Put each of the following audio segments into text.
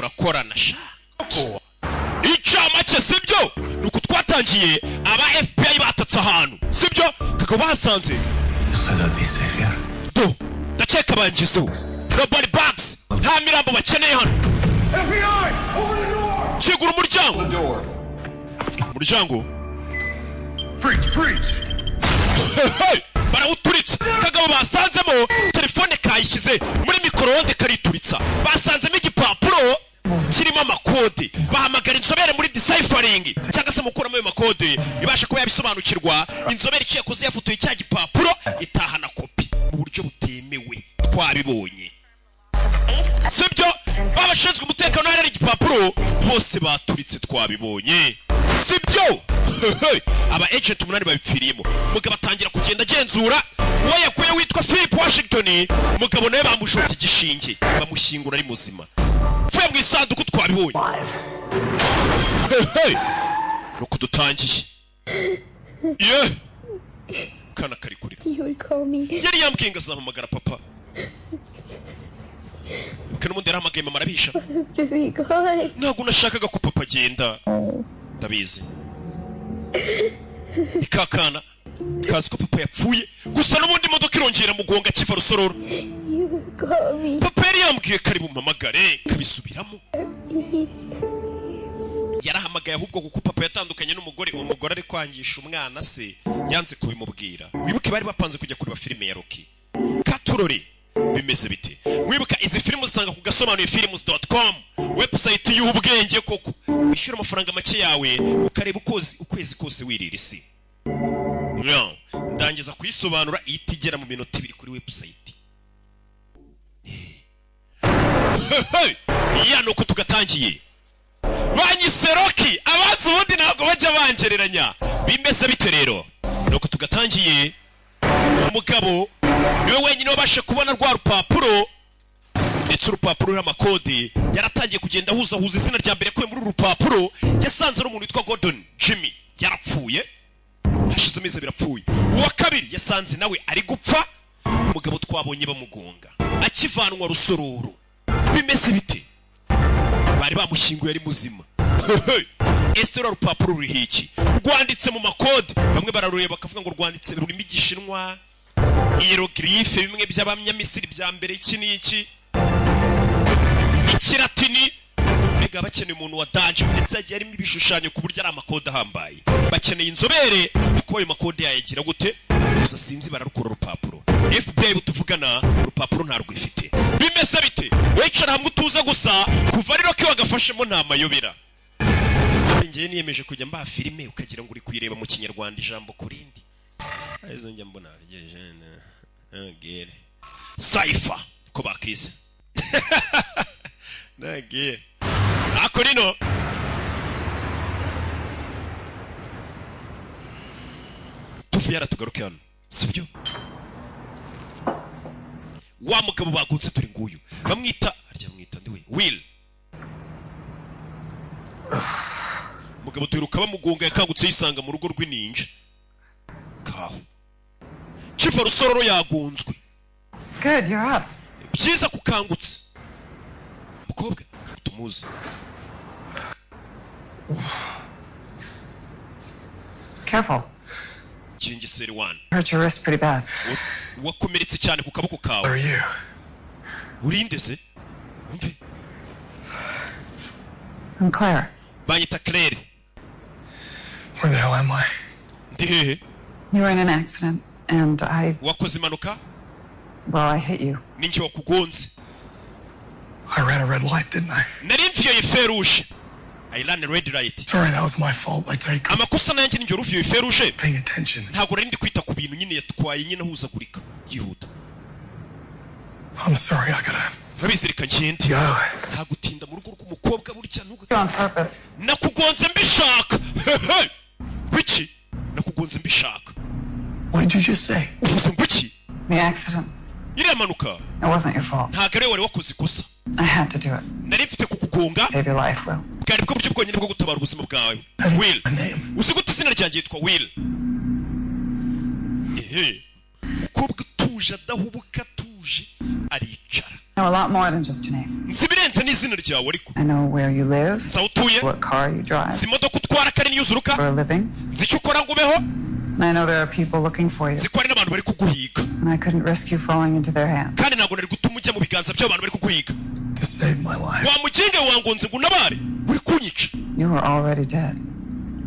turakorana sha icamake sibyo nuko twatangiye aba FBI batatse ahantu sibyo kakaba bahasanze do ndakeka bangizeho nobody bags nta mirambo bakeneye hano FBI open the door kigura umuryango preach barawuturitse kagabo basanzemo telefone kayishyize muri mikoroonde karituritsa basanzemo igipapuro kirimo amakode bahamagara inzobere muri deciphering cyangwa se mukuramo ayo makode ibasha kuba yabisobanukirwa inzobere ikiye kuze yafotoye cya gipapuro itahana kopi mu buryo butemewe twabibonye sibyo babashinzwe umutekano hari igipapuro bose baturitse twabibonye sibyo aba agent 8 babipfiriyemo mugabo atangira kugenda agenzura uwo yakuye witwa Philip Washington mugabo nawe bamushotse igishinge bamushyingura ari muzima vuye mu isanduku twabibonye nuko dutangiye kana kari kuri yari yambwinga zahamagara papa kana mundi yaramagaye mama arabisha ntabwo nashakaga ko papa agenda ndabizi ikakana kazi ko papa yapfuye gusa n'ubundi modoka irongera mugonga kiva rusororo papa yari yambwiye kari bumamagare kabisubiramo yarahamagaye ahubwo kuko papa yatandukanye n'umugore uwo mugore ari kwangisha umwana se yanze kubimubwira wibuke bari bapanze kujya kureba filime ya Rocky Katurore bimeze bite wibuka izi filime usanga ku Gasobanuye films.com website y'ubwenge koko wishyura amafaranga make yawe ukareba ukwezi kose wirira isi no ndangiza kuyisobanura itigera mu minota 2 kuri website nuko tugatangiye banyise Rocky abanzi ubundi ntabwo bajya bangereranya bimeze bite rero nuko tugatangiye umugabo niwe wenyine wabashe kubona rwa rupapuro ndetse urupapuro rw'amakode yaratangiye kugenda huza izina rya mbere kwe muri urupapuro yasanze n'umuntu witwa Gordon Jimmy yarapfuye hashize amezi birapfuye uwa kabiri yasanze nawe ari gupfa umugabo twabonye bamugonga akivanwa rusororo bimeze bite bari bamushyinguye ari muzima ese rupapuro ruri iki rwanditse mu makode bamwe bararureba bakavuga ngo rwanditse rurimo igishinwa hieroglyphe bimwe by'abanyamisiri bya mbere iki n'iki ikiratini mbega bakeneye umuntu wa danger ndetse yagiye arimo ibishushanyo ku buryo ari amakode ahambaye bakeneye inzobere kuko ayo makode yayagira gute gusa sinzi bararukora urupapuro FBI butuvugana urupapuro nta rwifite bimeze bite wicara hamwe utuza gusa kuva rero ko wagafashemo nta mayobera ngiye niyemeje kujya mba filime ukagira ngo uri kuyireba mu kinyarwanda ijambo kurindi aizo njya mbona gere Cypher ko bakize nagere akorino tufyara tugaruke hano sibyo wa mugabo bagutse turi nguyu bamwita arya mwita ndiwe Will mugabo turuka bamugonga yakangutse yisanga mu rugo rw'ininja kaho kiva rusororo yagunzwe good you're up byiza kukangutse mukobwa tumuzi careful Kingiseri 1 hurt your wrist pretty bad wakomeretse cyane ku kaboko kawe Are you urinde se umve I'm Claire banyita Claire where the hell am I ndi hehe you were in an accident and wakoze impanuka I hit you ninjye wakugonze I ran a red light didn't I nari mviye feruje I ran a red light sorry that was my fault I take amakosa nanjye ninjye ruviye feruje paying attention ntago rindi kwita ku bintu nyine yatwaye nyine huzagurika yihuta I'm sorry I gotta babizirika ngende ntagutinda mu rugo rw'umukobwa burya ntugo on purpose nakugonze mbishaka kuki nakugonze mbishaka what did you just say uvuze nguki the accident iriya manuka it wasn't your fault ntago ari wari wakoze ikosa I had to do it nari mfite kukugonga save your life Will bwari bwo buryo bwonyine bwo gutabara ubuzima bwawe Will uzi gute izina ryanjye yitwa Will umukobwa utuje adahubuka atuje aricara know a lot more than just your name nzi ibirenze ndenze n'izina ryawe ariko I know where you live, nzi aho utuye what car you drive nzi imodoka utwara kari niyo uzuruka for a living. nzi icyo ukora ngo ubeho And I know there are people looking for you. nzi ko hari n'abantu bari kuguhiga And I couldn't risk you falling into their hands. kandi ntabwo nari gutuma ujya mu biganza by'abantu bari kuguhiga To save my life. wamuginge wangonze ngo unabare uri kunyica You were already dead.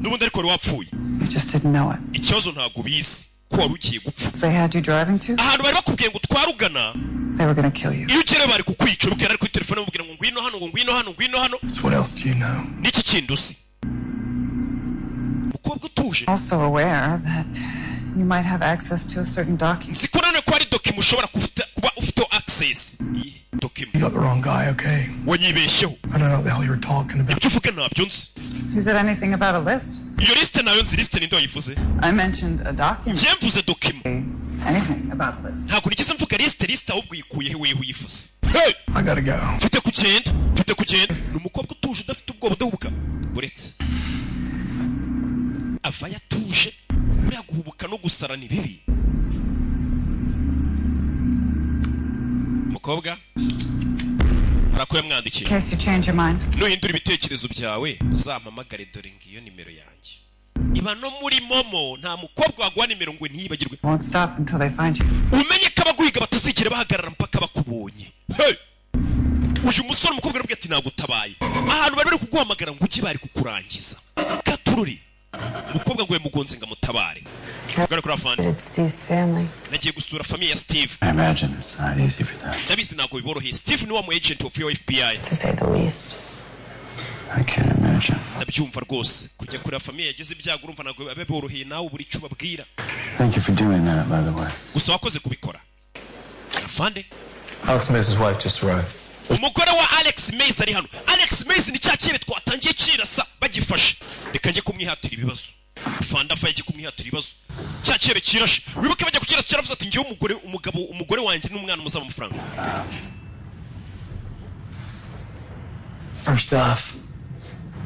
n'ubundi ariko wari wapfuye You just didn't know it. ikibazo ntabwo ubizi ko wari ugiye gupfa They had you driving to, ahantu bari bakubwiye ngo utware ugana they were going to kill you. iyo ugereyo bari kukwica ubwira ari kuri telefone bamubwira ngo ngwino hano ngo ngwino hano ngwino hano So what else do you know? n'iki kindi uzi umukobwa utuje Also aware that you might have access to a certain document. nzi ko nanone ko hari dokima ushobora kuba ufiteho access iyi dokima You got the wrong guy, okay? wanyibeshyeho I don't know what the hell you were talking about. ibyo uvuga ntabyo nzi Who said anything about a list? iyo lisite nayo nzi lisite ninde wayivuze I mentioned a document. njye mvuze dokima Anything about a list. ntabwo nigeze mvuga lisite ahubwo uyikuyeho weho uyivuze hey I gotta go. mfite kugenda ni umukobwa utuje udafite ubwoba udahubuka uretse ava yatuje buriya guhubuka no gusara ni bibi umukobwa harako yamwandikiye In case you change your mind. nuhindura ibitekerezo byawe uzampamagare dore ngiyo nimero yanjye iba no muri momo nta mukobwa waguha nimero ngo ntiyibagirwe Won't stop until they find you. umenye ko abaguhiga batazigera bahagarara mpaka bakubonye hey uyu musore umukobwa arabwira ati nagutabaye ahantu bari kuguhamagara ngo uki bari kukurangiza katururi umukobwa ngo yamugonze ngo amutabare tugare kuri afande It's Steve's family. nagiye gusura famiye ya Steve I imagine it's not easy for them. ndabizi ntabwo biboroheye Steve ni wa mu agent of your FBI To say the least. I can't imagine. ndabyumva rwose kujya kuri famiye yagize ibyago urumva ntabwo biba biboroheye nawe buri cyo babwira Thank you for doing that, by the way. gusa wakoze kubikora afande Alex Mace's wife just arrived. umugore wa Alex Mace ari hano Alex Mace ni cya kibe twatangiye kirasa bagifashe reka njye kumwihatira ibibazo afande yagiye kumwihatira ibibazo cya kibe kirashe wibuke bajya kukirasa cyaravuze ati ngiye umugore wanjye n'umwana muzaba amafaranga First off,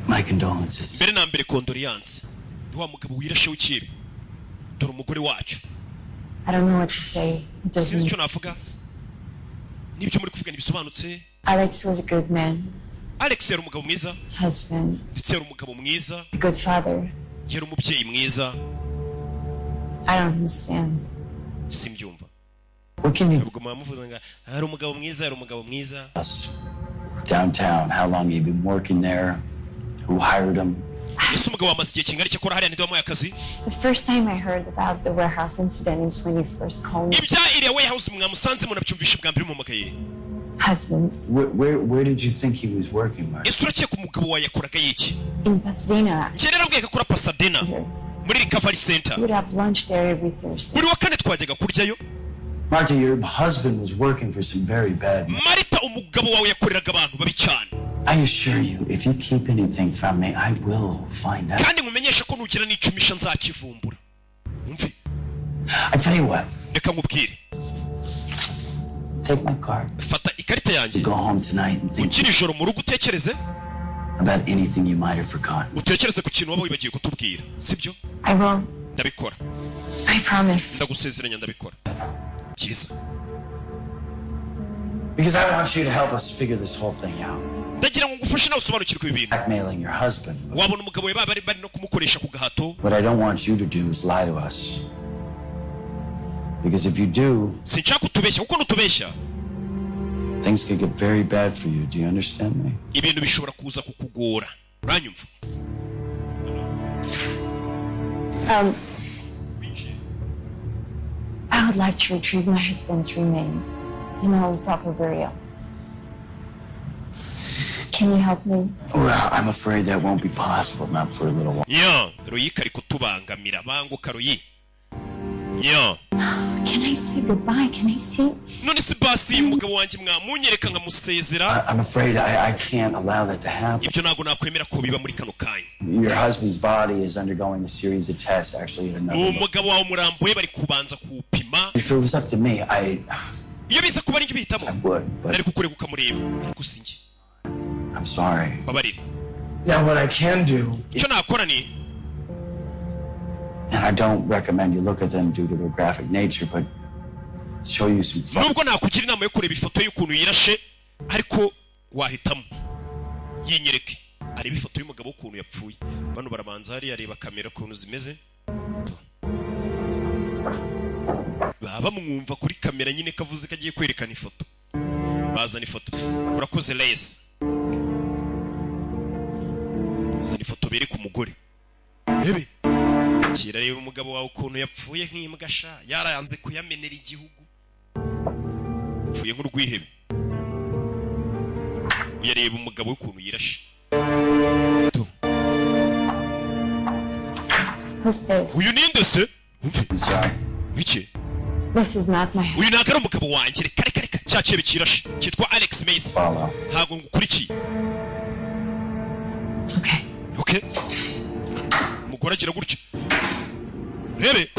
my condolences. mbere na mbere condolences ni wa mugabo wirashe w'ikibe dore umugore wacu I don't know what to say. It sinzi doesn't. icyo navuga n'ibyo muri kuvuga ntibisobanutse Alex was a good man, Alex yari umugabo mwiza husband, ndetse yari umugabo mwiza a good father. yari umubyeyi mwiza I don't understand. simbyumva What can you ubwo mwamuvuze ngo hari umugabo mwiza yari umugabo mwiza tell us? Downtown, how long you've been working there? Who hired him? ese umugabo wamaze igihe kingana iki akora hariya ninde wamuhaye akazi The first time I heard about the warehouse incident is when you first called me. ibya iriya warehouse mwamusanze munabyumvishe bwa mbere mumagaye Husbands. Where did you think he was working, Mark? ese urakeka umugabo wayakoraga yiki In Pasadena. njye rero mbwiye ko akora Pasadena muri recovery center We would have lunch there every Thursday. buri wa kane twajyaga kuryayo Marta, your husband was working for some very bad men. Marita umugabo wawe yakoreraga abantu babi cyane I assure you, if you keep anything from me, I will find out. kandi nkumenyesha ko nugira n'icumisha nzakivumbura umve I tell you what, reka nkubwire take my card. fata ikarita yanjye Go home tonight and think ukiri ijoro mu rugo utekereze about anything you might have forgotten. utekereze ku kintu waba wibagiye kutubwira sibyo I will. ndabikora I promise. ndagusezeranya ndabikora byiza Because I want you to help us figure this whole thing out. ndagira ngo ngufashe nawe usobanukirwe ibintu Blackmailing your husband. wabona umugabo we baba bari no kumukoresha ku gahato What I don't want you to do is lie to us. Because if you do, sinshaka kutubeshya kuko nutubeshya things could get very bad for you. Do you understand me? ibintu bishobora kuza kukugora uranyumva I would like to retrieve my husband's remains and hold proper burial. Can you help me? Well, I'm afraid that won't be possible, not for a little while. ya royi kari kutubangamira banguka royi ya Can I say goodbye? Can I see? none si basi umugabo wanjye mwamunyereka nkamusezera I'm afraid I can't allow that to happen. ibyo ntabwo nakwemera ko biba muri kano kanya Your husband's body is undergoing a series of tests, actually, at another umugabo wawe umurambuye bari kubanza kuwupima If it was up to me, iyo biza kuba aribyo bihitamo I would, but nari kukureka ukamureba ariko sinjye I'm sorry. babarire Now, what I can do, icyo nakora ni And I don't recommend you look at them due to their graphic nature, but show you some fun. nubwo nakugira inama yo kureba ifoto y'ukuntu yirashe ariko wahitamo yinyereke areba ifoto y'umugabo ukuntu yapfuye. Bano barabanza hari areba kamera ukuntu zimeze, baba mwumva kuri kamera nyine kavuze kagiye kwerekana ifoto. Bazana ifoto, urakoze Les. Bazana ifoto bereka umugore. Bebe kira reba umugabo wawe ukuntu yapfuye nk'imbwa sha, yarayanze kuyamenera igihugu, yapfuye nk'urwihebe. Uyareba umugabo ukuntu yirashe. Who's this? Uyu ninde se? Wiki? This is not my husband. Uyu nagara umugabo wanjye, reka cyaciye kirashe, cyitwa Alex Mace. Ntago ngukurikiye. Okay. Umugore agira gutya. Rebe.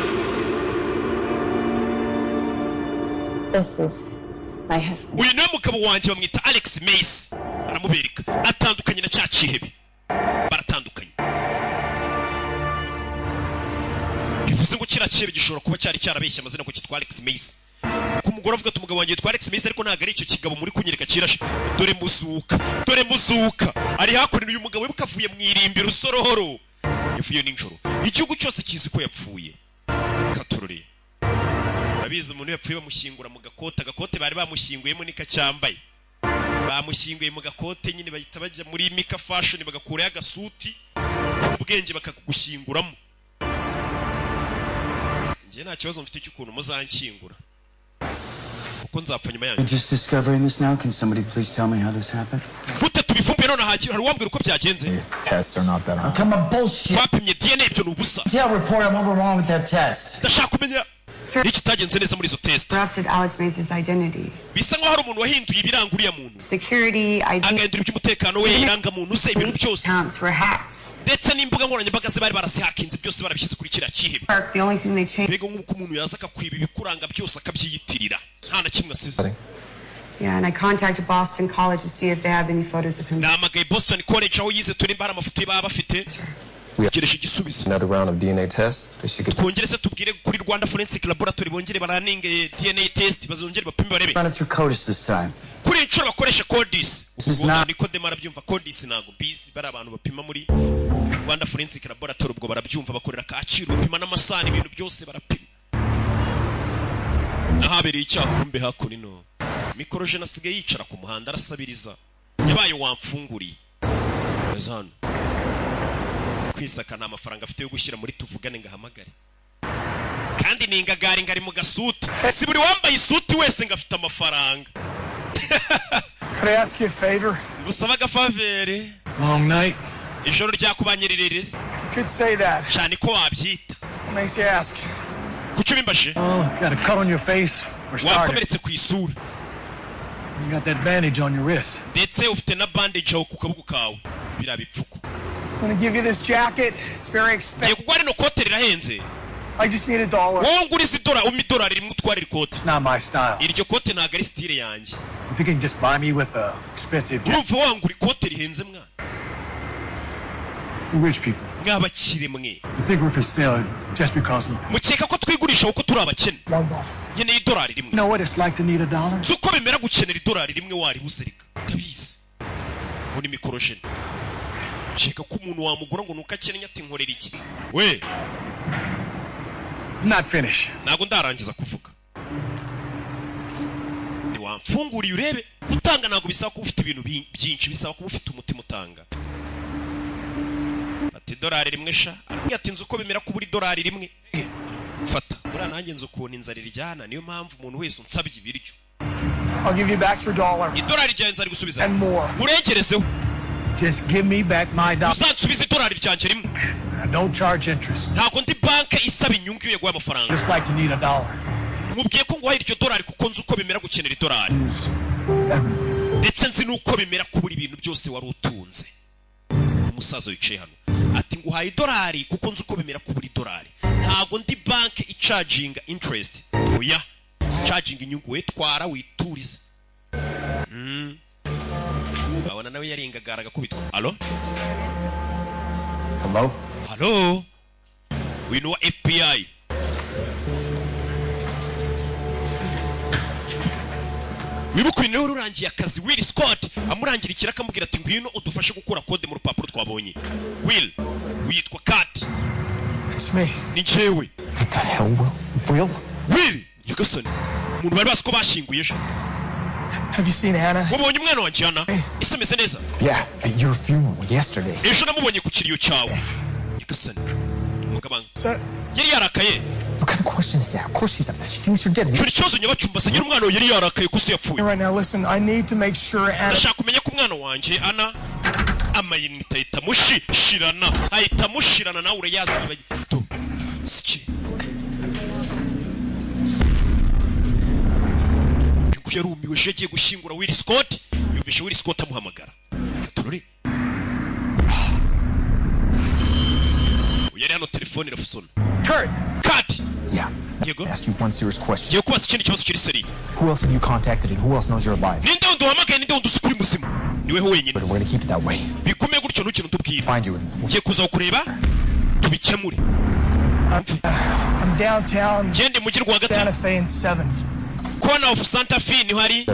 This is my husband. Uyu niwe mugabo wanjye bamwita Alex Mace. Aramubereka. Atandukanye na cyacihebe. Baratandukanye. Bivuze ngo kirakebe gishobora kuba cyari cyarabeshya amazina ko cyitwa Alex Mace. Kuko umugore avuga ati umugabo wanjye yitwa Alex Mace ariko ntago ari icyo kigabo muri kunyereka kirashe. Dore muzuka. Ari hakurino uyu mugabo bukavuye mu irimbi rusorohoro. Yavuye ninjoro. Igihugu cyose kizi ko yapfuye. Katurore. Urabizi umuntu yapfuye bamushyingura mu gakote bari bamushyinguyemo nikacyambaye. Bamushyinguye mu gakote nyine bahita bajya muri Mika Fashion bagakura y'agasuti ubwenge bakakugushyinguramo. Ngiye nta kibazo mfite cy'ukuntu muzanshyingura. Kuko nzapfa nyuma yanyu. Just discovering this now. Can somebody please tell me how this happened? Gute tubifumbuye none hari uwambwira uko byagenze? Tests are not that hard. Come on, bullshit. Bapimye DNA ibyo nubusa. Tell report on what went wrong with that test. Ndashaka kumenya iki tagenze neza muri izo test. Corrupted Alex Mace's identity. Bisa nkaho hari umuntu wahinduye ibiranguriya muntu. Security, ID, agahindura iby'umutekano we, iranga muntu ze, ibintu byose. accounts were hacked. Ndetse n'imbuga nkoranyambaga ze bari barasihakinze byose barabishyize kuri kiriya kihebe. The only thing they changed. Mbega nk'uko umuntu yaza akakwiba ibikuranga byose akabyiyitirira nta na kimwe asize. Yeah, and I contacted Boston College to see if they have any photos of him. Namagaye Boston College aho yize turi mbara amafoto baba bafite. Kiresha igisubizo. Another round of DNA test that she could. Twongere se tubwire kuri Rwanda Forensic Laboratory bongere baraninge DNA test bazongere bapime barebe. Run it through CODIS this time. Kuri inshuro bakoresha CODIS. This is not. Niko demara byumva CODIS nago busy bari abantu bapima muri Rwanda Forensic Laboratory ubwo barabyumva bakorera Kacyiru bapima n'amasani ibintu byose barapima. Nahabereye icyakumbe hakunino. Mikorojena asigaye yicara ku muhanda arasabiriza. Yabaye wamfunguriye. Ezano. Kwisaka nta mafaranga afite yo gushyira muri tuvugane ngahamagare. Kandi ningagari ngari mu gasuti. Si buri wambaye isuti wese ngafite amafaranga. Could I ask you a favor? Gusaba gafavere. Long night. Ijoro ryakubanyirerereza. You could say that. Cyane ko wabyita. What makes you ask? Kuki bimbashe? Oh, got a cut on your face. For starters. Wakomeretse ku isura. You got that bandage on your wrist. Ndetse ufite na bandage aho ku kaboko kawe. Birabipfuko. I'm gonna give you this jacket. It's very expensive. Ngiye kugwara no kote rirahenze. I just need $1. Wowe nguriza $1 rimwe utwara ikote. It's not my style. Iryo kote ntago ari style yanjye. You think you can just buy me with a expensive jacket? Urumva wangura ikote rihenze mwana. We're rich people. Mwabakire mwe. You think we're for sale just because we... Mukeka ko twigurisha uko turi abakene. $1. Nkeneye $1 rimwe. You know what it's like to need $1? Zuko bemera gukenera $1 rimwe wari buzerika. Ndabizi. Muri mikorojene. Cheka ko umuntu wamugura ngo nuko akeneye ati nkorera iki. We. Not finished. Nago ndarangiza kuvuga. Ni wamfunguriye urebe. Gutanga nago bisaba kuba ufite ibintu byinshi, bisaba kuba ufite umutima utanga. Ati $1 rimwe sha. Arambye ati nzi uko bemera kubura $1 rimwe. Fata. Bura nanjye nzi ukuntu inzara iryana, niyo mpamvu umuntu wese unsabye ibiryo. I'll give you back your $1. $1 ryanjye ari gusubiza. And more. Murengerezeho. Just give me back my $1. Uzansubiza $1 ryanjye rimwe. I don't charge interest. Ntago ndi banke isaba inyungu iyo yaguha amafaranga. Just like to need $1. Mubwiye ko nguhaye iryo $1 kuko nzi uko bemera gukenera $1. Ndetse nzi nuko bemera kubura ibintu byose wari utunze. Umusaza wicaye hano. Ati nguhaye $1 kuko nzi uko bemera kubura $1. Ntago ndi banke icharging interest. Oya. Charging inyungu wetwara witurize. Abana nawe yaringagara gakubitwa. Allo? Hello? Hello? We know FBI. wibuka uyu niwe rurangiye akazi Will Scott amurangira ikira akamubwira ati ngwino udufashe gukura kode mu rupapuro twabonye. Will witwa Kat. It's me. Ni jewe. What the hell, Will? Will Nyagasani umuntu bari bazi ko bashinguye ejo. Have you seen Anna? Wabonye umwana wanjye Anna? Ese ameze neza? Yeah, at your funeral yesterday. Ejo namubonye ku kiriyo cyawe. Nyagasani mugabanga. Yari yarakaye. What kind of question is that? Of course she's upset. She thinks you're dead. Cyo kibazo nyabacumba se nyiri umwana we yari yarakaye kuko yapfuye. Right now, listen, I need to make sure Anna... Ndashaka kumenya ko umwana wanjye Anna amayinite ahita mushirana. Ahita mushirana nawe urayazi bagito. Siki. Yuko yarumiwe je agiye gushingura Will Scott. Yumvishe Will Scott amuhamagara. Gaturore. Yari hano telefone irafusona. Kurt! Kat! Yeah. Yego. I asked you one serious question. Giye kubaza ikindi kibazo kiri seri. Who else have you contacted and who else knows you're alive? Ninde nduhamagaye ninde ndusukuri muzima. Niwe wenyine. But we're gonna keep it that way. Bikomeye gutyo ntukintu tubwira. Find you and Giye kuza kureba tubikemure. I'm downtown. Gende mujyi rwagati. Santa Fe and 7th. Corner of Santa Fe ni hari.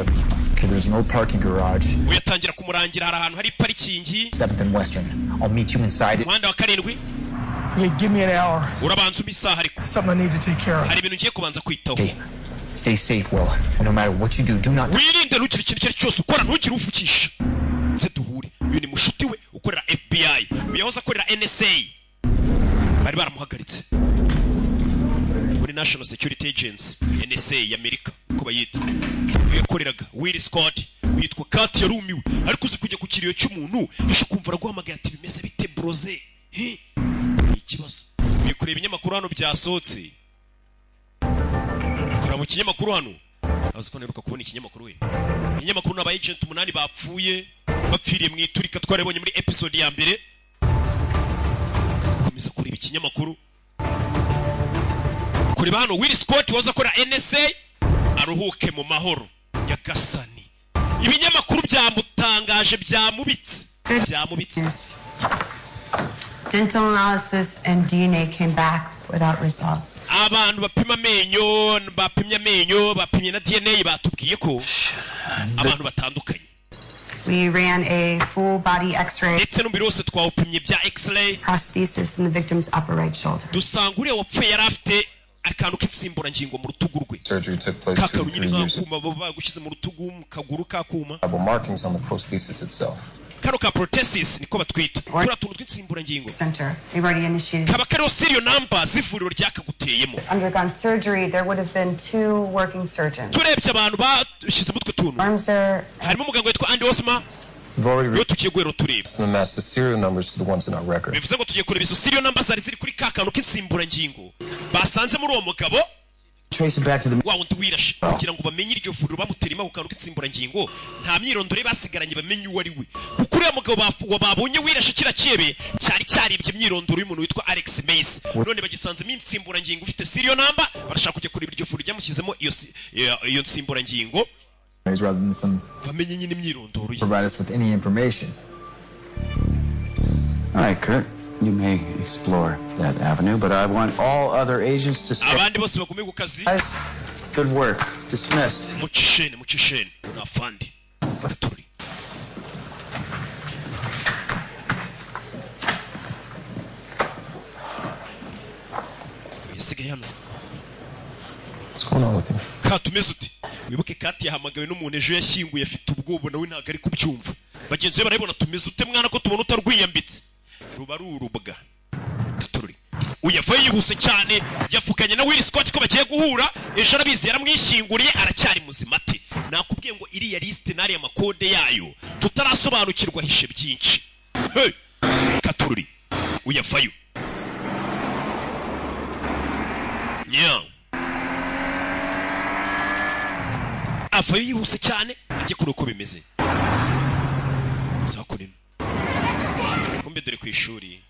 Okay, there's an old parking garage. Uyatangira kumurangira hari ahantu hari parikingi. 7th and Western. I'll meet you inside it. Mwanda wa karindwi. Yeah, give me an hour. Urabanza umisaha ariko. Something I need to take care of. Hari ibintu ngiye kubanza kwitaho. Hey, stay safe, Will. And no matter what you do not... Wirinde ntukiri ikintu cyari cyose ukora ntugire ufukisha. Se duhure. Uyu ni mushuti we ukorera FBI. Uyahoza akorera NSA. Bari baramuhagaritse. Kuri National Security Agency NSA y'Amerika ko bayita. Yakoreraga Will Scott witwa Kat yarumiwe ariko uzi kujya ku kiriyo cy'umuntu isho kumvara guhamagaye ati bimeze bite broze. Ikibazo bikureba ibinyamakuru hano byasohotse. Kora mu kinyamakuru hano aziko neruka kubona ikinyamakuru we. Ikinyamakuru n'aba agent 8 bapfuye bapfiriye mu iturika twarebonye muri episode ya mbere. Komeza kureba ikinyamakuru. Kureba hano Will Scott waza akora NSA aruhuke mu mahoro Nyagasani. Ibinyamakuru byamutangaje byamubitse. Dental analysis and DNA came back without results. Abantu bapimye amenyo bapimye na DNA batubwiye ko abantu batandukanye. We ran a full body x-ray. Ndetse no birose twawupimye bya x-ray. Prosthesis in the victim's upper right shoulder. Dusangure wapfuye yari afite akantu k'insimbura ngingo mu rutugu rwe. Surgery took place 2 to 3 years ago. Bagushize mu rutugu mu kaguru kakuma. Markings on the prosthesis itself. Kano ka prosthesis niko batwita. Tura tuntu tw'insimbura ngingo. Center. We've already initiated. Kaba kariho serial number z'ivuriro ryakaguteyemo. Undergone surgery, there would have been 2 working surgeons. Turebye abantu bashize mutwe tuntu. Harimo umuganga witwa Andy Osma. We've already tugiye gwero tureba. match the serial numbers to the ones in our record. Bivuze ngo tugiye kureba izo serial numbers ziri kuri kakano k'insimbura ngingo. Basanze muri uwo mugabo. Trace it back to the... Wa wundi wirashe kugira ngo bamenye iryo vuriro bamuterima ku kantu k'insimbura ngingo. Nta myirondoro basigaranye bamenye uwo ari we. Kuko uriya mugabo babonye wirashe kira kiebe cyaribye imyirondoro y'umuntu witwa Alex Mace. None bagisanzemo insimbura ngingo ufite serial number barashaka kujya kureba iryo vuriro ryamushyizemo iyo nsimbura ngingo. Rather than some... bamenye nyine imyirondoro ye. Provide us with any information. All right, Kurt. You may explore that avenue, but I want all other agents to stay. Abandi bose bakomeye ku kazi. Good work. Dismissed. Muchishene. Unafandi. Gatori. Yesigaye hano. What's going on with you? Katumeze uti. Wibuke Kati yahamagawe n'umuntu ejo yashyinguye afite ubwoba nawe ntago ari kubyumva. Bagenzi be barabona tumeze ute mwana ko tubona utarwiyambitse. Ruba rurubwa. Gatori. Uyavaye yihuse cyane yavuganye na Will Scott ko bagiye guhura ejo arabizi yaramwishinguriye aracyari muzima ate. Nakubwiye ngo iriya liste nari ya makode yayo tutarasobanukirwa hishe byinshi. Hey! Gatori. Uyavayo. Nyaw. Avayo yihuse cyane ajye kuri uko bimeze. Zakurimo. Kumbe dore ku ishuri.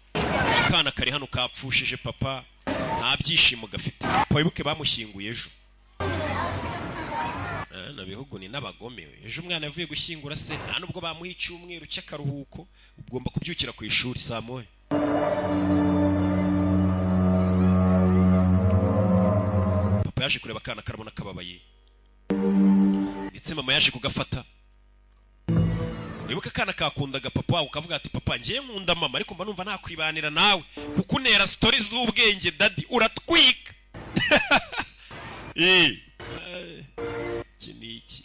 Kana kari hano kapfushije papa nta byishimo gafite. Wibuke bamushyinguye ejo. Na bihugu ni n'abagome. Ejo umwana yavuye gushyingura se nta nubwo bamuha icyumweru cy'akaruhuko. Ugomba kubyukira ku ishuri saa moya. Papa yaje kureba kana karabona kababaye. ndetse mama yaje kugafata. Wibuka kana kakundaga papa wawe ukavuga ati papa ngiye nkunda mama ariko mba numva nakwibanira nawe kuko unera story z'ubwenge daddy uratwika. Kiniki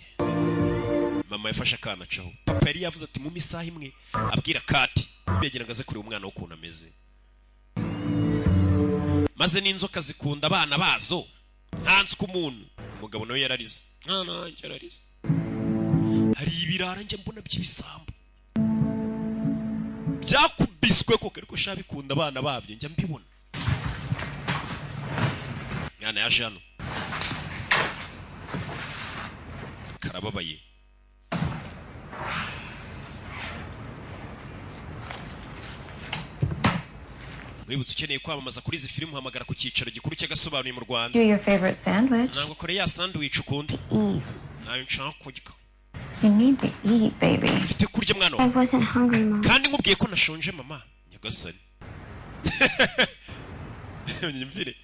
mama yafashe akana caho. Papa yari yavuze ati mu misaha imwe abwira Kati mbegera ngaze kuri umwana wo kuntu ameze. Maze n'inzoka zikunda abana bazo ntanzi ku muntu. Umugabo nawe yararize. Nanjye yararize. Hari ibirara njye mbona by'ibisambo byakubiswe koko ariko shabikunda abana babyo njya mbibona. Mwana yaje hano karababaye. Wibutse ukeneye kwamamaza kuri izi filime uhamagara ku cyicaro gikuru cy'Agasobanuye mu Rwanda. Do your favorite sandwich? Ntabwo kore ya sandwich ukunda. Nayo nshaka kurya. You need to eat, baby. Mfite kurya mwana. I wasn't hungry, Mom. Kandi nkubwiye ko nashonje mama. Nyagasani. Nyimvire.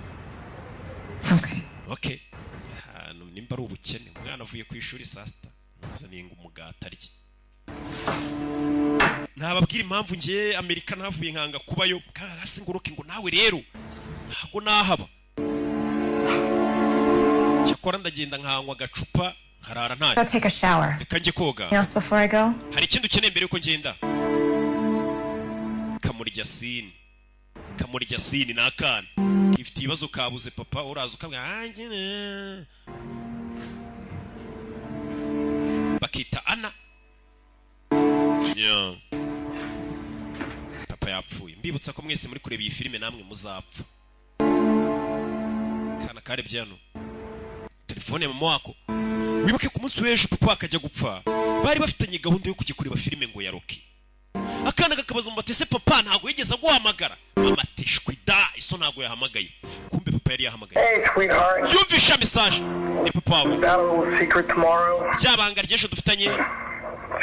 Okay. Hano nimba ari ubukene. Umwana avuye ku ishuri saa sita. Muzaniye ngo umugati arye. Ntababwira impamvu ngiye Amerika navuye nkanga kubayo. Hasi nguruke ngo nawe rero. Ntago nahaba. Cyakora ndagenda nkanywa agacupa. Go take a shower. Reka koga. Anything else before I go? Hari ikintu ukeneye mbere yuko ngenda. Kamurya sini nakana. Ifite ibibazo kabuze papa uraza ukabwa bakita Ana. Yeah. Papa yapfuye. Mbibutsa ko mwese muri kureba iyi filime namwe muzapfa. Kana karebye hano. Telefone ya mama wako. Wibuke ku munsi w'ejo papa akajya gupfa. Bari bafitanye gahunda yo kujya kureba filime ngo ya Rocky. Akana gakabaza mu batese papa ntago yigeze guhamagara. Mama tishwi da iso ntago yahamagaye. Kumbe papa yari yahamagaye. Hey sweetheart. Yumvisha message. Ni papa we. Got a little secret tomorrow. Cyabanga ry'ejo dufitanye.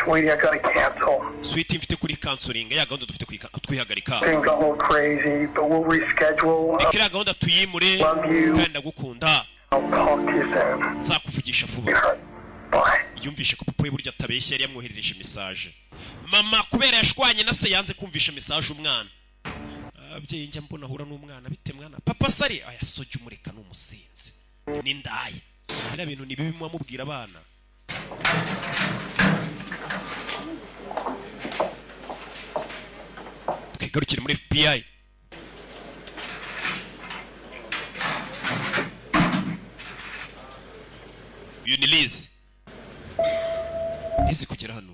Sweetie, I gotta cancel. Sweetie mfite kuri canceling ya gahunda dufite kwihagarika. Things got a little crazy, but we'll reschedule. Ikira gahunda tuyimure kandi ndagukunda. I'll talk to you soon. Nzakuvugisha vuba. Bye. Yumvishe ko papa we burya atabeshya yari yamwoherereje message. Mama kubera yashwanye na se yanze kumvisha message umwana. Abyeyi njya mbona hura n'umwana bite mwana. Papa sari aya soje umureka n'umusinzi. Ni ndaye. Bira bintu ni bibi mwamubwira abana. Twigarukire muri FBI. Liz. Liz kugera hano.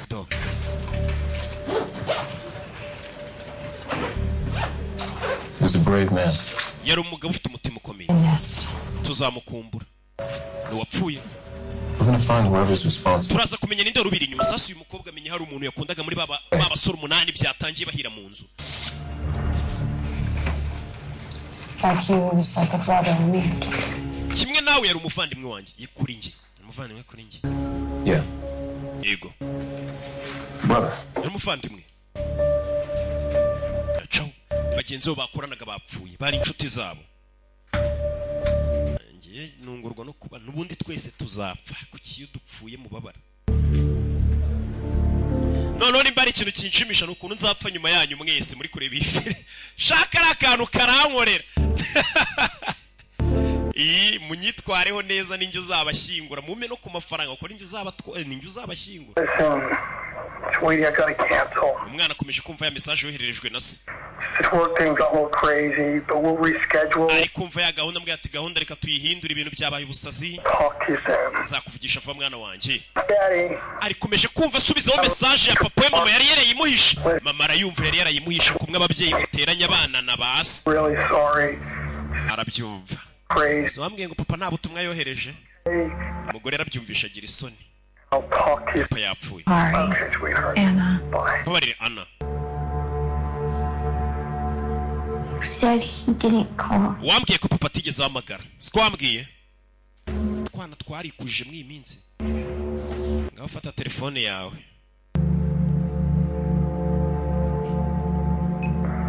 Do. He's a brave man. Yari umugabo ufite umutima ukomeye. Tuzamukumbura. Ni wapfuye. We're gonna find whoever's responsible. Turaza kumenya ninde rubiri inyuma sasa uyu mukobwa amenye hari umuntu yakundaga muri baba sura 8 byatangiye bahira mu nzu. Like you, it was like a brother to me. Kimwe nawe yari umuvandimwe wanjye yekuri nge. Umuvandimwe kuri nge. Yeah. Yego. Brother. Yari umuvandimwe. Ciao. Bagenzi bo bakoranaga bapfuye. Bari inshuti zabo. Ngiye nungurwa no kuba nubundi twese tuzapfa kukiyo dupfuye mu babara. None bari ikintu kinshimisha nukuntu nzapfa nyuma yanyu mwese muri kureba ifire. Shaka rakantu karankorera. Munyitwareho neza ninjye uzabashyingura mume no ku mafaranga ko ninjye uzabashyingura. Sweetie, I gotta cancel. Umwana akomeje kumva ya message yohererejwe na se. This work thing got a little crazy, but we'll reschedule. Ari kumva ya gahunda mbwa ati gahunda reka tuyihindura ibintu byabaye ubusazi. Talk to you soon. Nzakuvugisha vuba mwana wanje. Daddy. Ari komeje kumva subizaho message ya papa mama yari yarayimuhisha. Mama arayumva yari yarayimuhisha kumwe ababyeyi muteranya abana na basi. Really sorry. Arabyumva. Crazy. Wambwiye ngo papa nta butumwa yohereje. Umugore arabyumvisha agira isoni. I'll talk to you. Papa yapfuye. Okay, sweetheart. Anna. Bye. Babarire Anna. You said he didn't call. Wambwiye ko papa atigeze ahamagara. Siko wambwiye? Twana twarikuje mu iminsi. Ngaho fata telefone yawe.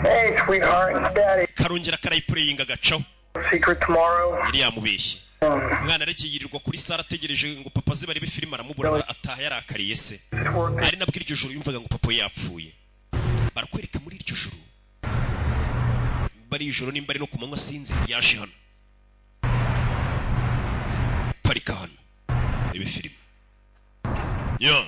Hey, sweetheart, it's Daddy. karongera karayipureyinga agacaho Secret tomorrow. yari yamubeshye umwana aragiyirirwa kuri sara ategereje ngo papa ze barebe filime aramubura ataha yarakariye se ari nabwo iryo joro yumvaga ngo papa yapfuye barakwereka muri iryo joro bari ijoro nimba ari no kumanywa sinzi yaje hano parika hano ibi filime yo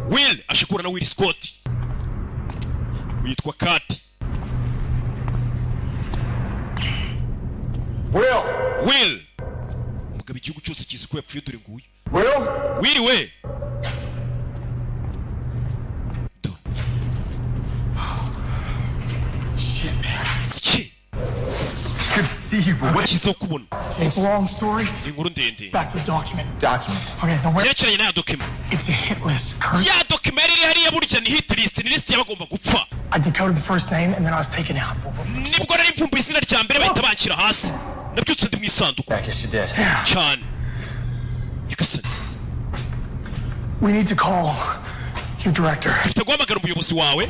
Will ashikura na Will Scott witwa Kati Will umugabo igihugu cyose kizi ko yapfuye dore nguyu Will we Shit, man. Shit. It's good to see you, but what? It's a long story. Back to the document. Document. Okay, now where? Cyerekeranye na document. It's a hit list. Kurt. Ya document iri hariya burya ni hit list, ni list y'abagomba gupfa. I decoded the first name and then I was taken out. Nibwo nari mvumbuye izina rya mbere bahita banshyira hasi. Nabyutse ndi mu isanduku. I guess you did. Cyane. Yagasani. We need to call your director. Dufite guhamagara umuyobozi wawe.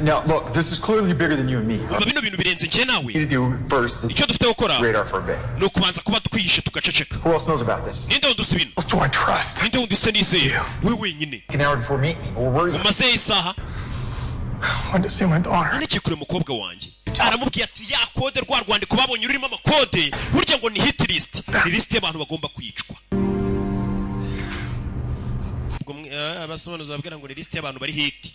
No, look, this is clearly bigger than you and me. Bino bintu birenze njye nawe. What you need to do first is icyo dufite gukora radar for a bit. ni ukubanza kuba twihishe tugaceceka. Who else knows about this? Ninde wundi uzi ibintu? Who do I trust? Ninde wundi usa nizeye? We wenyine. An hour before meeting me. Where were you? Umaze isaha. I went to see my daughter. Nanikiye kure umukobwa wanjye. Aramubwiye ati ya kode rwa rwandiko babonye urimo amakode burya ngo ni hit list. Ni list y'abantu bagomba kwicwa. Abasobanuzi babwira ngo ni list y'abantu bari hit.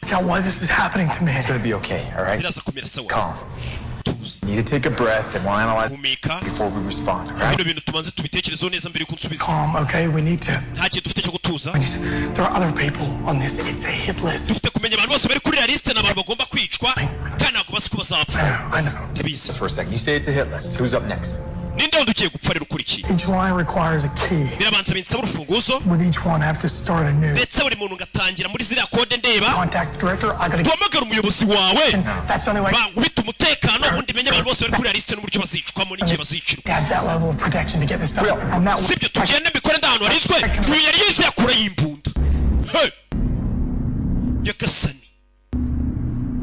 God, why this is happening to me? It's gonna be okay, all right? Calm. You need to take a breath and we'll analyze before we respond, all right? Calm, okay? We need to. There are other people on this. It's a hit list. I know. Just for a second. You say it's a hit list. Who's up next? Each line requires a key. With each one, I have to start anew. Contact director. I gotta get. That's the only way. Got that level of protection to get this done. I'm not.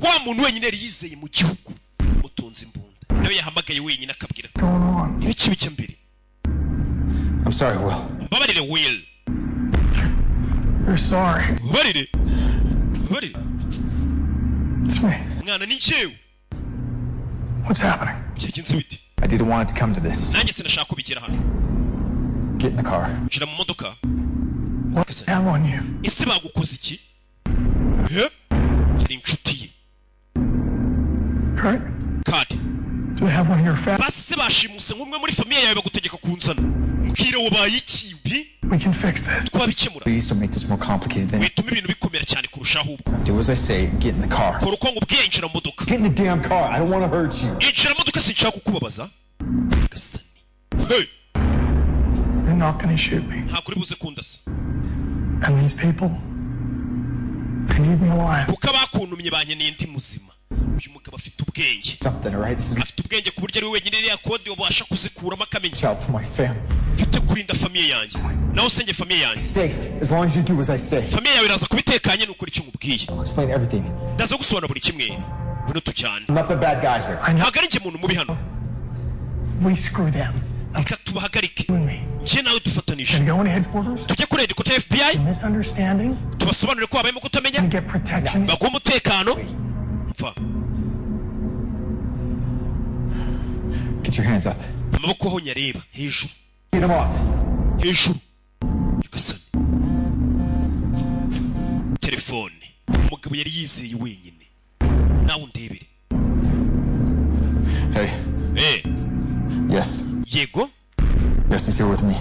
Wa muntu wenyine yari yizeye mu gihugu mutunze imbunda nawe yahamagaye wenyine akabwira ibiki bike mbere. I'm sorry, Will. Babarire Will. You're sorry. Babarire. It's me. Mwana ni njyewe. What's happening? Byagenze bite? I didn't want it to come to this. Nanjye sinashaka kubigera hano. Get in the car. Jira mu modoka. What's that on you? Ese bagukoze iki? Yari inshuti ye. Kurt? Do they have one of your family? Base bashimuse nk'umwe muri famiye yawe bagutegeka kunzana. Mbwire wabaye ikibi. We can fix this. Twabikemura. Please don't make this more complicated than. Wituma ibintu bikomera cyane kurushaho ubwo. Do as I say, get in the car. Kora uko ngubwiye injira mu modoka. Get in the damn car. I don't want to hurt you. Injira mu modoka sinshaka kukubabaza. Gasani. Hey. They're not going to shoot me. Nta kuri buze kundasa. And these people, they need me alive. Kuko abakuntumye banyeneye ndi muzima. Uyu mugabo afite ubwenge. Something, all right? Afite ubwenge ku buryo ari wenyine iriya kode wabasha kuzikuramo akamenya. Help for my family. Mfite kurinda famiye yanjye. Nawe usenge famiye yanjye. Safe, as long as you do as I say. Famiye yawe iraza kubitekanye n'ukuri icyo nkubwiye. I'll explain everything. Ndaza gusobanura buri kimwe. Ngwino tujyane. I'm not the bad guy here. Ntabwo ari njye muntu mubi hano. We screw them. Reka tubahagarike. You and me. Njye nawe dufatanije. Can go in headquarters? Tujye kuri headquarters ya FBI. Misunderstanding? Tubasobanurire ko habayemo kutamenya. And get protection? Baguha umutekano. Mfa. Get your hands up. Amaboko aho nyareba hejuru. Get them up. Hejuru. Yagasani. Telefone. Umugabo yari yizeye wenyine. Nawe undebere. Hey. Yes. Yego. Yes, he's here with me.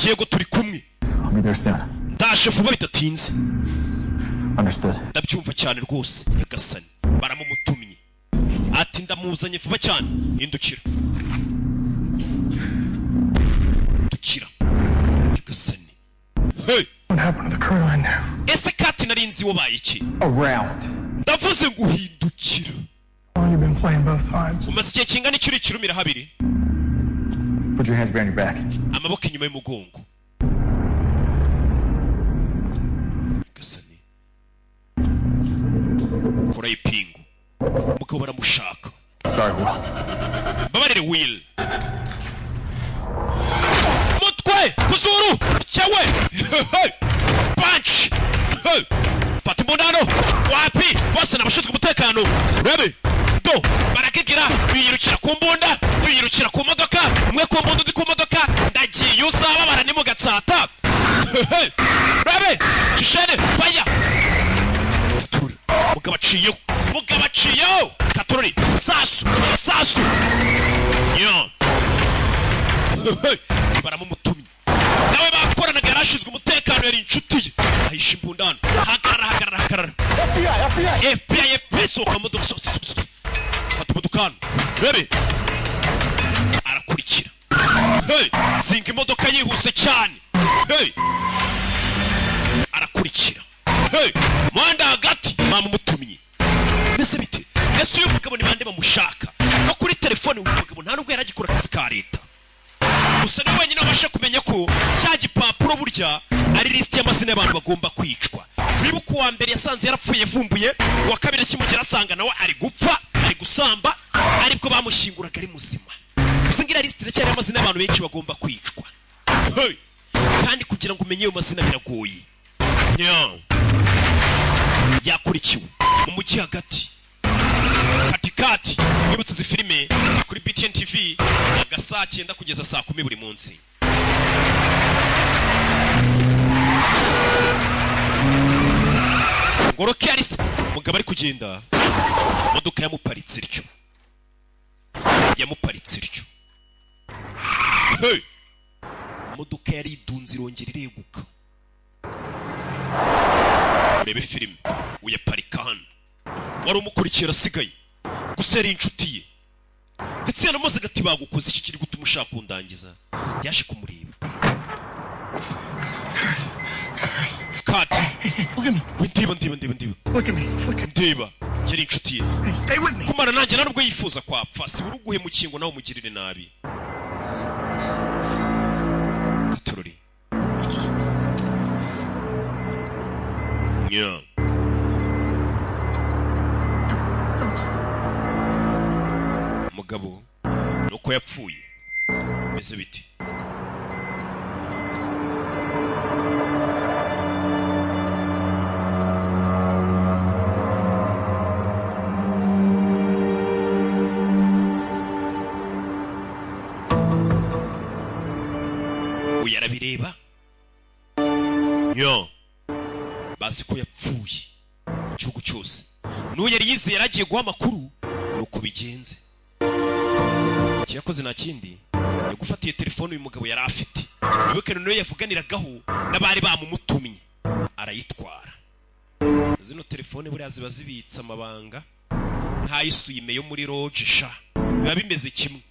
Yego turi kumwe. I'll be there soon. Ndaje vuba bitatinze. Understood. Ndabyumva cyane rwose. Yagasani. Baramumutumye. Ati ndamuzanye vuba cyane. Hindukira. Dukira. Yagasani. Hey. What happened to the crew line now? Ese Kati narinzi wabaye iki? Around. Ndavuze ngo uhindukira. Well, you've been playing both sides. Umaze igihe kingana iki uri kirumira habiri? Put your hands behind your back. Amaboko inyuma y'umugongo. akora ipingu umugabo baramushaka Sorry, Will. babarire Will mutwe kuzuru cyawe punch fata imbundano wapi bose nabashinzwe umutekano rebe do barakigira biyirukira ku mbunda biyirukira ku modoka umwe ku mbunda undi ku modoka ndagiye uzaba barani mu gatsata rebe kishene fire mugabo aciyeho katurori sasu yo baramumutumye nawe bakoranaga yarashinzwe umutekano yari inshuti ye ahisha imbundano hagarara FBI soka modoka fata umudukano rebe arakurikira zinga imodoka yihuse cyane arakurikira muhanda hagati mama umutumye mbese bite ese uyu mugabo ni bande bamushaka no kuri telefone uyu mugabo nta nubwo yaragikora akazi ka leta gusa ni wenyine wabasha kumenya ko cya gipapuro burya ari lisiti y'amazina y'abantu bagomba kwicwa wibuka uwa mbere yasanze yarapfuye yavumbuye uwa kabiri kimugera asanga nawe ari gupfa ari gusamba aribwo bamushyinguraga ari muzima gusa ngira lisiti iracyari y'amazina y'abantu benshi bagomba kwicwa kandi kugira ngo umenye ayo mazina biragoye yakurikiwe mu mujyi hagati katikati wibutse izi filime kuri BTN TV aga saa 9 kugeza saa 10 buri munsi ngoroke arisa mugabo ari kugenda modoka yamuparitse iryo modoka yari idunze irongera ireguka urebe filime uyaparika hano wari umukurikira asigaye gusa yari inshuti ye ndetse yanamaze agati bagukoze iki kiri gutuma ushaka kundangiza yaje kumureba kati ndiba yari inshuti ye kumara nanjye nubwo yifuza kwapfa si buri uguhe mu kingo nawe umugirire nabi katurori mugabo nuko yapfuye meze biti uyarabireba bazi ko yapfuye mu gihugu cyose n'uwo yari yizeye yaragiye guha amakuru nuko bigenze ikiyakoze nta kindi yagufatiye telefone uyu mugabo yari afite wibuke noneho yavuganiragaho n'abari bamumutumye arayitwara zino telefone buriya ziba zibitse amabanga nk'ay'isuyime yo muri roge sha biba bimeze kimwe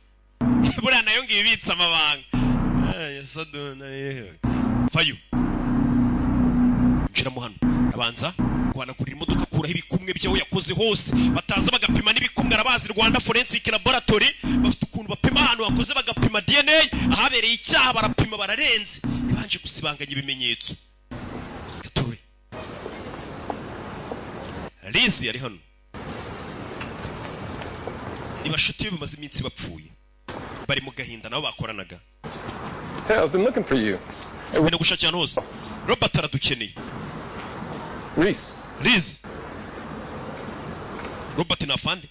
buriya nayo ngiyo ibitse amabanga fayo njiramo hano abanza guhanagurira imodoka akuraho ibikumwe byaho yakoze hose bataza bagapima n'ibikumwe arabazi Rwanda Forensic Laboratory bafite ukuntu bapima ahantu hakoze bagapima DNA ahabereye icyaha barapima bararenze yabanje gusibanganya ibimenyetso gature Lizi yari hano ibashuti bamaze iminsi bapfuye bari mu gahinda nabo bakoranaga Hey, I've been looking for you. Wenda gushakira hose Robert aradukeneye Liz Robert nafande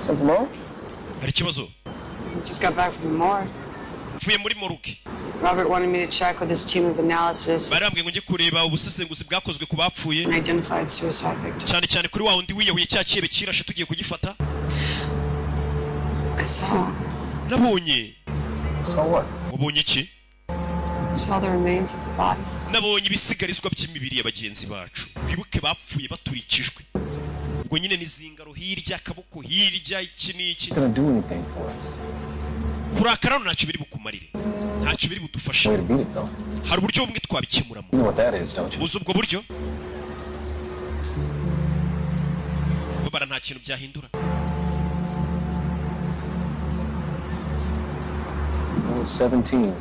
Something wrong? Hari kibazo Just got back from the morgue. Mvuye muri morgue Robert wanted me to check with his team of analysis. Barambwe ngo nje kureba ubusesenguzi bwakozwe ku bapfuye And identified suicide victims. cyane kuri wa undi wiyahuye cya kibe kirashe tugiye kugifata I saw. Nabonye So what? Ubonye iki Saw the remains of the bodies. Nabonye ibisigarizwa by'imibiri y'abagenzi bacu kwibuke bapfuye baturikijwe ubwo nyine nizingaro hirya akaboko hirya iki niki Gonna do anything for us. kurakara ntacyo biri bukumarire ntacyo biri budufashe Way to beat it though. hari uburyo bumwe twabikemuramo You know what that is, don't you? uzi ubwo buryo kubabara nta kintu byahindura I was 17.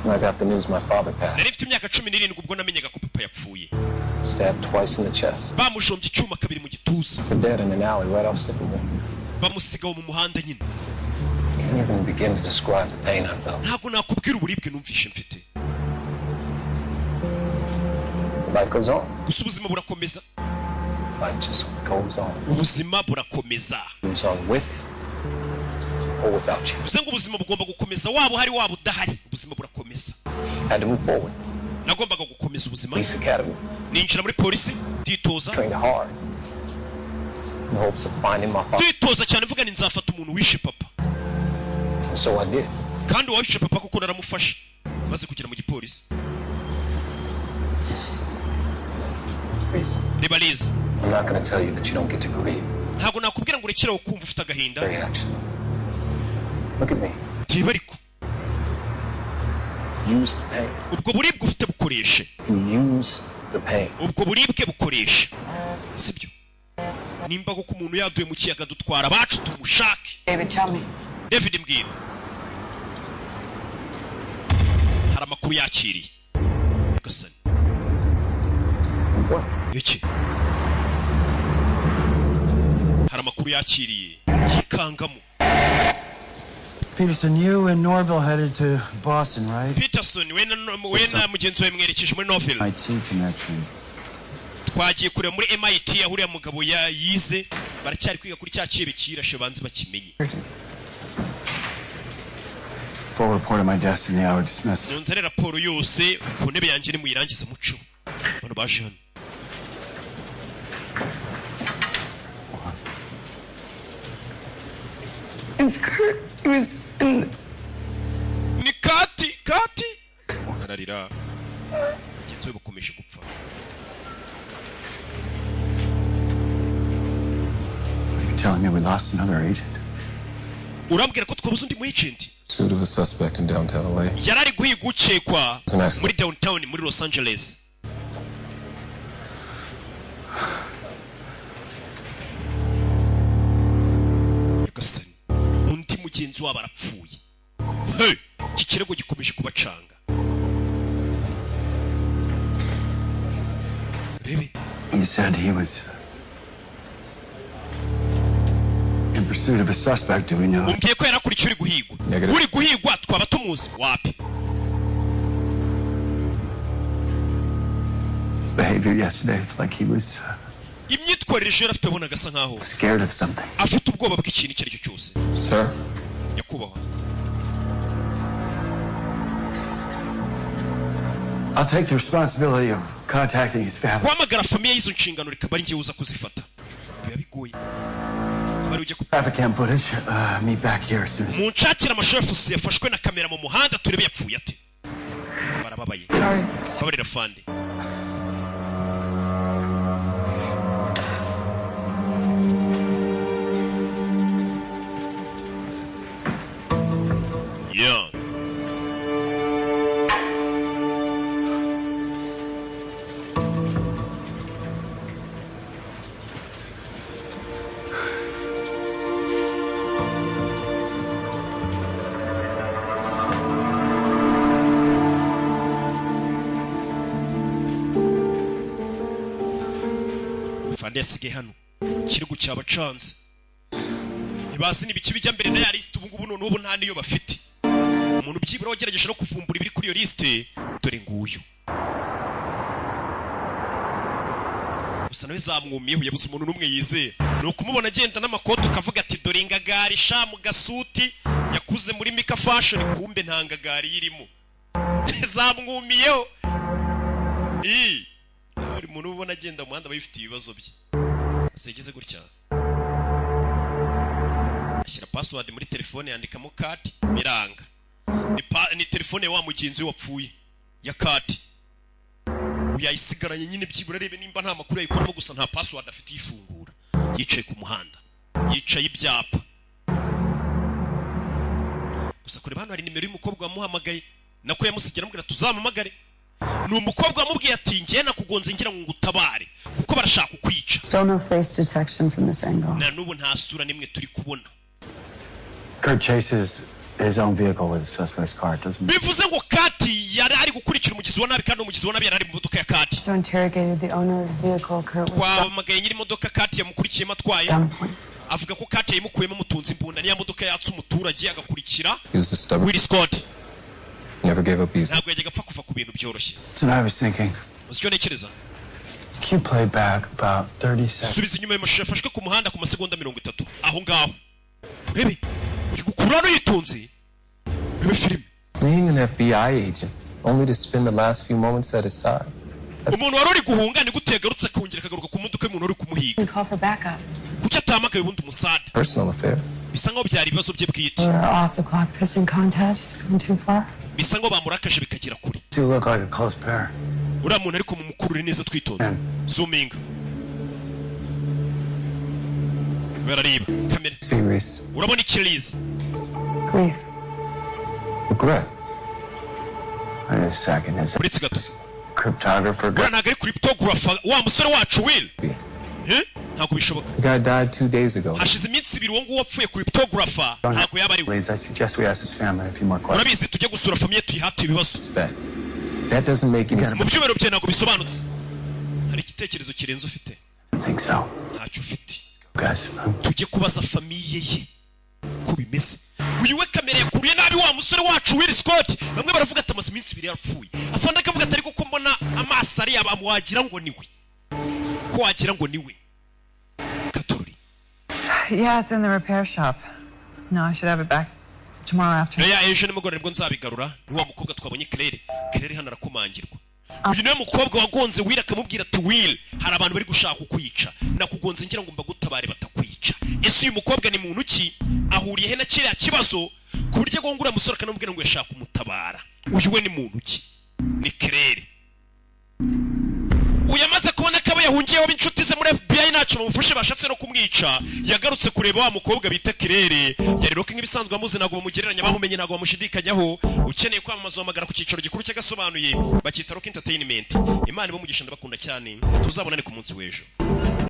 When I got the news my father passed. Nari mfite imyaka 17 ubwo namenyaga ko papa yapfuye. Stabbed twice in the chest. Bamujombye icyuma kabiri mu gituza. For dead in an alley right off Sycamore. Bamusigaho mu muhanda nyine. Can't even begin to describe the pain I felt. Ntabwo nakubwira uburibwe numvishe mfite. Life goes on. Gusa ubuzima burakomeza. Life just goes on. Ubuzima burakomeza. Goes on with or without you. Bivuze ngo ubuzima bugomba gukomeza waba uhari waba udahari. Ubuzima burakomeza. Had to move forward. Nagombaga gukomeza ubuzima. Police Academy. Ninjira muri polisi, nditoza. Trained hard. In hopes of finding my father. Nditoza cyane mvuga ni nzafata umuntu wishe papa. And so I did. Kandi uwawishe papa kuko naramufashe. Maze kugera mu gipolisi. Nibalize. I'm not going to tell you that you don't get to grieve. Ntabwo nakubwira ngo urekere ukumva ufite agahinda. Look at me. Tibariko. Use the pain. Ubwo buribwe ufite bukoreshe. Use the pain. Ubwo buribwe bukoreshe. Sibyo. Nimba ko umuntu yaduye mu kiyaga dutwara bacu tumushake. David, tell me. David mbwira. Hari amakuru yakiriye. Agasani. Iki? Hari amakuru yakiriye. Yikangamo. Peterson, you and Norville headed to Boston, right? Peterson, wena mugenzi wawe mwerekeje muri Norville. IT connection. Twagiye kureba muri MIT ahuriya mugabo yize baracyari kwiga kuri cya kibe kirashe banze bakimenye. Full report of my destiny, I would dismiss. Nonzere raporo yose ku ntebe yanjye ni muyirangize muco. Bano baje hano. It's Kurt. He was in... Ni Kati. Ararira. Bagenzi we bakomeje gupfa. You're telling me we lost another agent? Urambwira ko twabuze undi mu agent? Pursuit of a suspect in downtown LA. Yarari guhiga ukekwa muri downtown muri Los Angeles. Yagasani. Undi mugenzi wabo arapfuye. Hey, iki kirego gikomeje kubacanga. Rebe. He said he was in pursuit of a suspect. Do we know? Umbwiye ko yarakurikiye uri guhigwa. Uri guhigwa twaba tumuzi wapi? His behavior yesterday, it's like he was imyitwarire afite abona gasa nkaho scared of something. Afite ubwoba bw'ikintu icyo ari cyo cyose. Sir. Nyakubahwa. I'll take the responsibility of contacting his family. Kwamagara famiye y'izo nshingano rikaba ari ngiye uza kuzifata. Biba bigoye. Traffic cam footage. Meet back here as soon as. Munshakira amashefu yafashwe na kamera mu muhanda turebe yapfuye ate. Barababaye. Sabarira fande. Yeah. Fandesige hano kirego cyabacanze ntibazi nibiki bijya mbere na ya list ubu n'ubu nta niyo bafite umuntu byibura wagerageje no kuvumbura ibiri kuri iyo liste dore nguyu gusa nawe zamwumiyeho yabuze umuntu n'umwe yizeye ni ukumubona agenda n'amakoto kavuga ati dore ingagari sha mu gasuti yakuze muri Mika Fashion kumbe nta ngagari irimo zamwumiyeho buri muntu ubona agenda mu muhanda bayifite ibibazo bye asegeze gutya ashyira password muri telefone yandikamo kati biranga ni telefone wa mugenzi wapfuye ya kati uyayisigaranye nyine byibura rebe nimba nta makuru yayikoramo gusa nta password afite yifungura yicaye ku muhanda yicaye ibyapa gusa kure hano hari nimero y'umukobwa wamuhamagaye nako yamusigira amubwira tuzamamagare ni umukobwa wamubwiye ati ngiye nakugonze ngira ngo ngutabare kuko barashaka kukwica. Still no face detection from this angle. Na nubu nta sura nimwe turi kubona. Kurt chases his own vehicle with the suspect's car. It doesn't. bivuze ngo Kati yari ari gukurikira umugizi wa nabi kandi umugizi wa nabi yari ari mu modoka ya Kati. So interrogated the owner of the vehicle. Kurt was twamagaye nyiri modoka Kati yamukurikiye matwaye. Avuga ko Kati yimukuyemo mutunzi imbunda niya modoka yatse umuturage agakurikira. Will Scott. Never gave up easy. Ntabwo yajyaga apfa kuva ku bintu byoroshye. That's what I was thinking. Uzicyo nekereza. Can you play back about 30 seconds? Subiza inyuma y'amashusho yafashwe ku muhanda ku masegonda 30. Aho ngaho. Rebe. Kurano yitunze. Rebe film. Fleeing an FBI agent only to spend the last few moments at his side. Umuntu wari uri guhunga ni gutegarutse kongera kagaruka ku modoka y'umuntu uri kumuhiga. call for backup. Kuki atamagaye ubundi umusada? Personal affair. Bisa nkaho byari ibibazo bye bwite. Off the clock pissing contest. Gone too far. Bisa nkaho bamurakaje bikagira kure. You look like a close pair. Uriya muntu ariko mumukurure neza twitonda. Zooming. Barareba kamera. Serious. Urabona ikirizi. Grief. Regret. Wait a second. Is Uretse gato. cryptographer? Bwana ntabwo ari cryptographer wa musore wacu Will. Ntabwo bishoboka. The guy died 2 days ago. Hashize iminsi 2 uwo nguwo wapfuye cryptographer ntabwo yaba ari we. I suggest we ask his family a few more questions. Urabizi tujye gusura famiye tuyihate ibibazo. That doesn't make any sense. Mu byubero bye ntabwo bisobanutse. Hari igitekerezo kirenze ufite? I think so. Ntacyo ufite. Guys, tujye kubaza famiye ye ko bimeze. Uyu we kamera yakuriye nabi wa musore wacu Will Scott. Bamwe baravuga ati amaze iminsi 2 yarapfuye. Afanda akavuga ati ariko ko mbona amaso ari abamuwagira ngo niwe. Ko wagira ngo niwe. Katorori. Yeah, it's in the repair shop. No, I should have it back tomorrow afternoon. Yeah, ejo nimugore nibwo nzabigarura. Ni wa mukobwa twabonye Claire. Claire hano arakomangirwa. Uyu niwe mukobwa wagonze Will akamubwira ati Will, hari abantu bari gushaka kukwica. Nakugonze ngira ngo mbagutabare batakwica. Ese uyu mukobwa ni muntu ki? Ahuriye he na kiriya kibazo ku buryo agongura musore akanamubwira ngo yashaka kumutabara. Uyu we ni muntu ki? Ni Claire. Uyamaze kubona ko yahungiyeho b'inshuti ze muri FBI nacu bamufashe bashatse no kumwica. Yagarutse kureba wa mukobwa bita Claire. Yarero ko nk'ibisanzwe amuzi ntabwo bamugereranya bamumenye ntabwo bamushidikanyaho. Ukeneye kwamamaza wamagara ku cyicaro gikuru cy'Agasobanuye bakita Rock Entertainment. Imana ibo mugisha ndabakunda cyane. Tuzabonane ku munsi w'ejo.